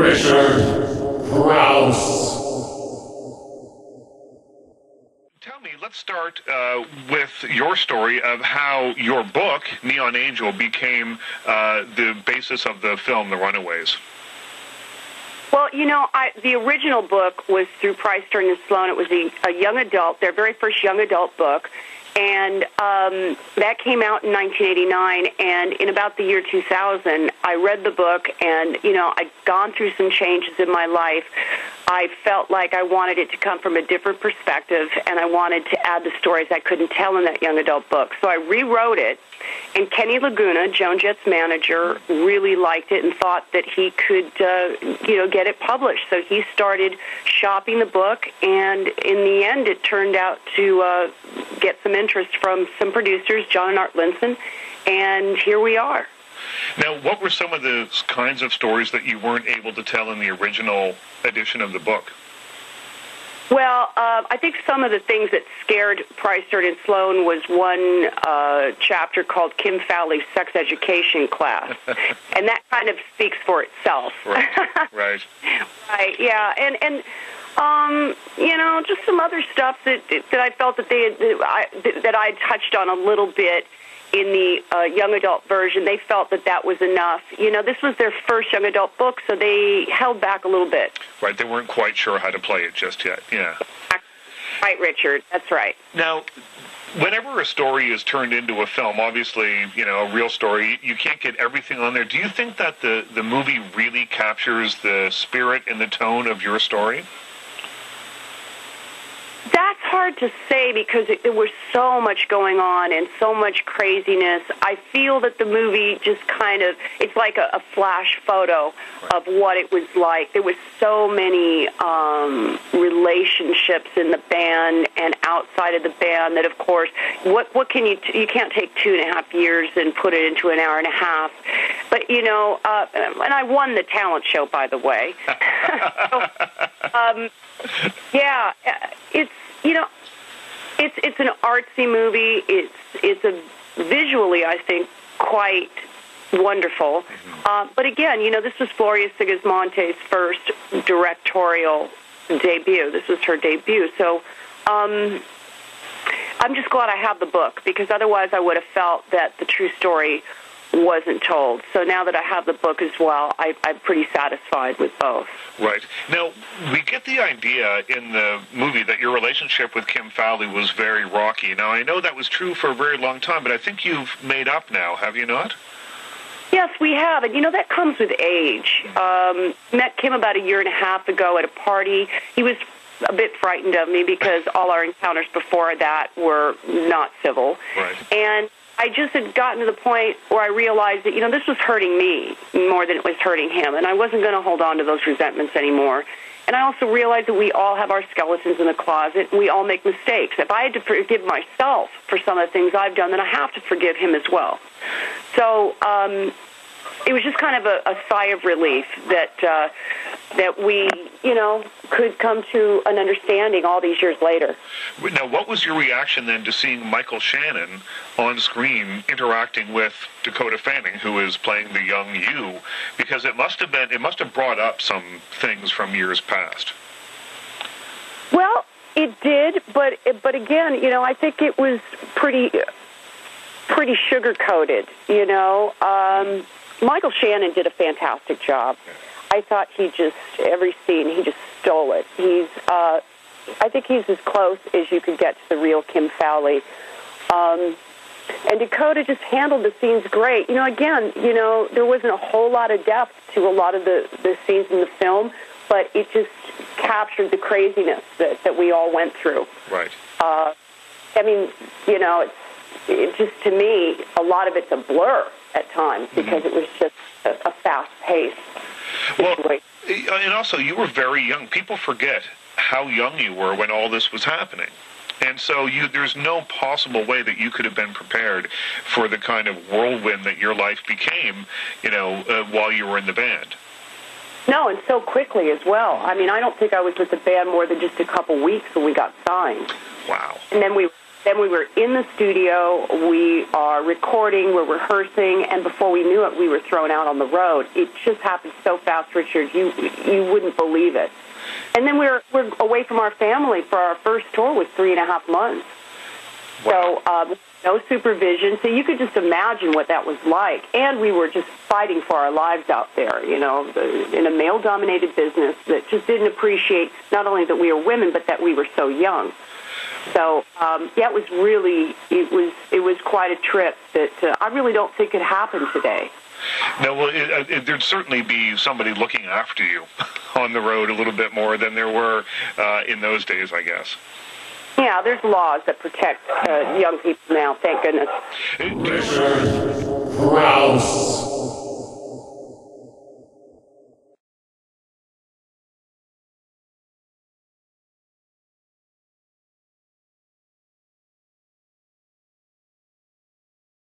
Richard Crouse. Tell me, let's start with your story of how your book, Neon Angel, became the basis of the film, The Runaways. Well, you know, the original book was through Price, Stern and Sloan. It was a young adult, their very first young adult book, and that came out in 1989, and in about the year 2000, I read the book, and, you know, I'd gone through some changes in my life. I felt like I wanted it to come from a different perspective, and I wanted to add the stories I couldn't tell in that young adult book. So I rewrote it, and Kenny Laguna, Joan Jett's manager, really liked it and thought that he could, get it published. So he started shopping the book, and in the end, it turned out to get some interest from some producers, John and Art Linson, and here we are. Now, what were some of the kinds of stories that you weren't able to tell in the original edition of the book? Well, I think some of the things that scared Price, Stern and Sloan was one chapter called Kim Fowley's Sex Education Class, and that kind of speaks for itself. Right, right. Right, yeah, and just some other stuff that I felt that that I touched on a little bit in the young adult version. They felt that was enough. You know, this was their first young adult book, so they held back a little bit. Right, they weren't quite sure how to play it just yet, yeah. Right, Richard, that's right. Now, whenever a story is turned into a film, obviously, you know, a real story, you can't get everything on there. Do you think that the movie really captures the spirit and the tone of your story? That's hard to say because there was so much going on and so much craziness. I feel that the movie just kind of, it's like a flash photo of what it was like. There was so many relationships in the band and outside of the band that, of course, what can you can't take 2.5 years and put it into an hour and a half. But, you know, and I won the talent show, by the way. Yeah, it's an artsy movie. It's a visually, I think, quite wonderful. Mm-hmm. But again, you know, this was Gloria Sigismonte's first directorial debut. This was her debut. So I'm just glad I have the book because otherwise I would have felt that the true story wasn't told. So now that I have the book as well, I'm pretty satisfied with both. Right. Now, we get the idea in the movie that your relationship with Kim Fowley was very rocky. Now, I know that was true for a very long time, but I think you've made up now, have you not? Yes, we have. And, you know, that comes with age. Met Kim about 1.5 years ago at a party. He was a bit frightened of me because all our encounters before that were not civil. Right. And I just had gotten to the point where I realized that, you know, this was hurting me more than it was hurting him, and I wasn't going to hold on to those resentments anymore. And I also realized that we all have our skeletons in the closet, and we all make mistakes. If I had to forgive myself for some of the things I've done, then I have to forgive him as well. So it was just kind of a sigh of relief that we, you know, could come to an understanding all these years later. Now, what was your reaction then to seeing Michael Shannon on screen interacting with Dakota Fanning, who is playing the young you? Because it must have brought up some things from years past. Well, it did, but again, you know, I think it was pretty sugar-coated, you know. Michael Shannon did a fantastic job. I thought every scene, he just stole it. I think he's as close as you could get to the real Kim Fowley. And Dakota just handled the scenes great. You know, again, you know, there wasn't a whole lot of depth to a lot of the scenes in the film, but it just captured the craziness that we all went through. Right. I mean, you know, it just, to me, a lot of it's a blur at times because it was just a fast-paced situation. Well, and also, you were very young. People forget how young you were when all this was happening. And so there's no possible way that you could have been prepared for the kind of whirlwind that your life became, you know, while you were in the band. No, and so quickly as well. I mean, I don't think I was with the band more than just a couple weeks when we got signed. Wow. And then we then we were in the studio, we are recording, we're rehearsing, and before we knew it, we were thrown out on the road. It just happened so fast, Richard, you wouldn't believe it. And then we're away from our family for our first tour was 3.5 months. Wow. So no supervision. So you could just imagine what that was like. And we were just fighting for our lives out there, you know, in a male-dominated business that just didn't appreciate not only that we were women, but that we were so young. So, yeah, it was quite a trip that I really don't think could happen today. No, well, there'd certainly be somebody looking after you on the road a little bit more than there were in those days, I guess. Yeah, there's laws that protect young people now, thank goodness. Crouse.